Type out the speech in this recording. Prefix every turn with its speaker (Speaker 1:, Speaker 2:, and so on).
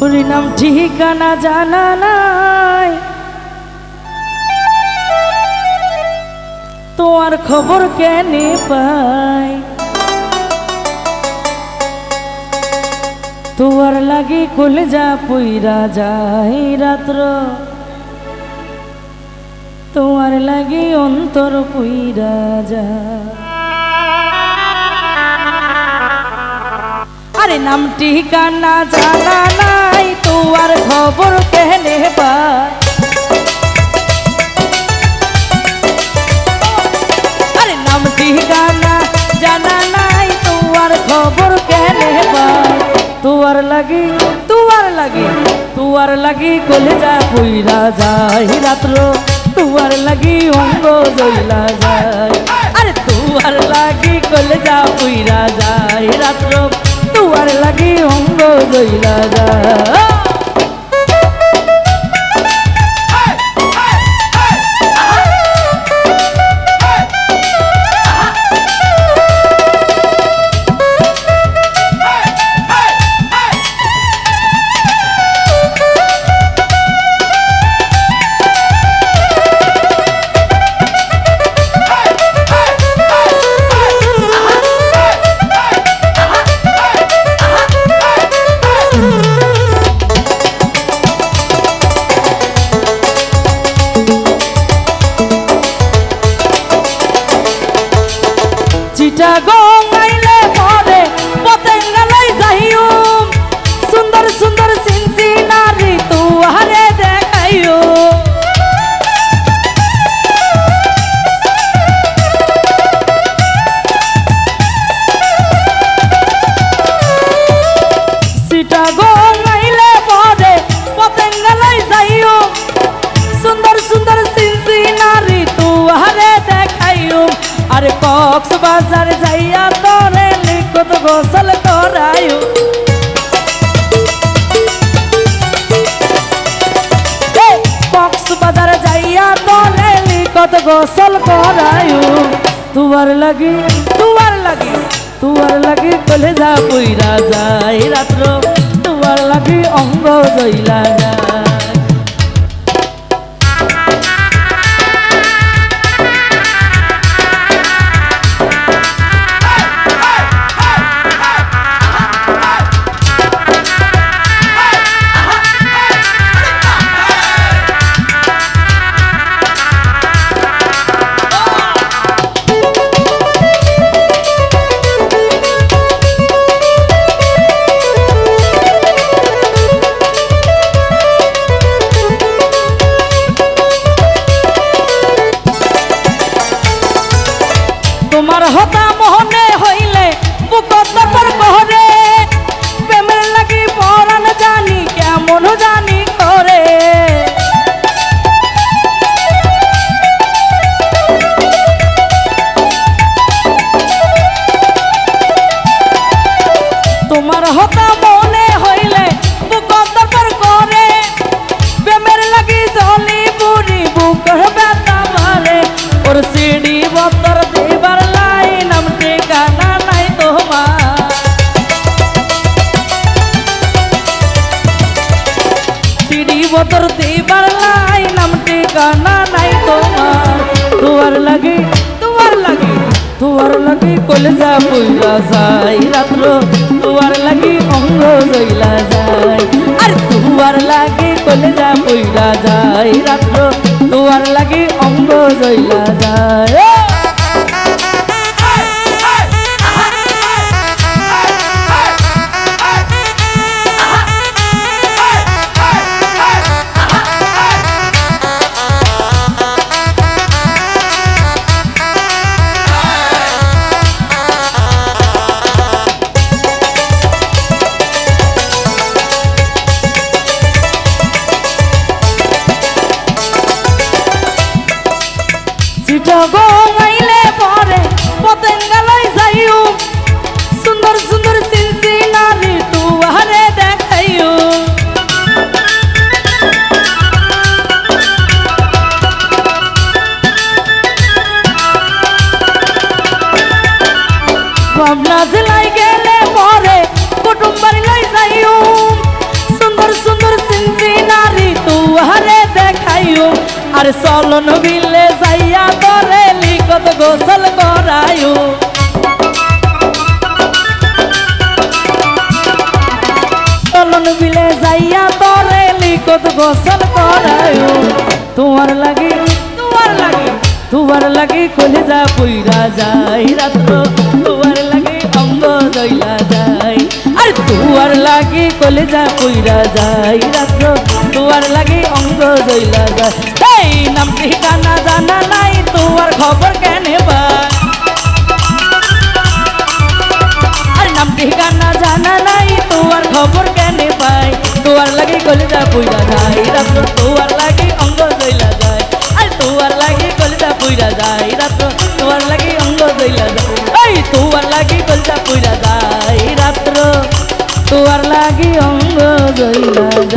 Speaker 1: ওরে নাম ঠিকানা জানা নাই, তোমার খবর কেনে পাই। তোমার লাগি কলেজা পইরা যায় রাত্র, তোমার লাগি অন্তর পইরা যায়। আরে নাম ঠিকানা জানা নাই, তোমার খবর কেনে পাই। আরে নাম ঠিকানা জানা নাই, তোমার খবর কেনে পাই। তোমার লাগি কলেজা পইরা যায় রাত্র, তোমার লাগি অঙ্গ জইলা যায়। আরে তোমার লাগি কলেজা পইরা যায় রাত্র, তোমার লাগি অঙ্গ জইলা যায়। চিটাগং আইলে পরে পতেঙ্গালাই যাইও, সুন্দর সুন্দর সিনসিনারি তুহারে দেখাইও। চিটাগং আইলে পরে পতেঙ্গালাই যাইও, সুন্দর সুন্দর সিনসিনারি তুহারে দেখাইও। আরে কক্সবাজার যাইয়া তোরে লিখত গোসল করায়ু। কক্সবাজার যাইয়া তোরে লিখত গোসল করায়ু। তুয়ার লাগি কলেজা পইরা যায় রাত্র, তুয়ার লাগি অঙ্গ জইলা যায়। তোমার হতা মোহনে হইলে বুকত পর কহরে, প্রেমের লাগি পরাণ জানি কেমন জানি করে। তোমার হতা মনে হইলে বুকত পর করে, প্রেমের লাগি জলি বুড়ি বুকর ব্যথা মারে। ওর সিঁড়ি বতর দিবার লাই, নাম ঠিকানা নাই তোমার। সিঁড়ি বতর দিবার লাই, নাম ঠিকানা নাই তোমার। তোমার লাগি কলেজা পইরা যায় রাত্র, তোমার লাগি অঙ্গ জইলা যায়। আর তোমার লাগি কলেজা পইরা যায় রাত্র, তোমার লাগি অঙ্গ জইলা যায়। চিটাগং আইলে পরে পতেঙ্গালাই যাইও, সুন্দর সুন্দর সিনসিনারি তুহারে দেখাইও। পাবনা জেলায় গেলে পরে কুটুম বাড়ি লাই যাইও, সুন্দর আর চলন বিলে যাইয়া তোরে লিকত গোসল করায়ু চলন বিলে যাইয়া তোরে লিকত গোসল করায়ু তোমার লাগি কলিজা পুইরা যায় রাত্র তোমার লাগি অঙ্গ জইলা যায় আর তোমার লাগি কলিজা পুইরা যায় রাত্র তোমার লাগি অঙ্গ জইলা যায় এই নাম ঠিকানা জানা নাই তোমার খবর কেনে পাই আর নাম ঠিকানা জানা নাই তোমার খবর কেনে পাই তোমার লাগি কলিজা পুইরা যায় রাত্র তোমার লাগি অঙ্গ জইলা যায় আর তোমার লাগি কলিজা পুইরা যায় রাত্র তোমার লাগি অঙ্গ জইলা যায় এই তোমার লাগি কলিজা পুইরা যায় রাত্র তোমার লাগি অঙ্গ জইলা যায়।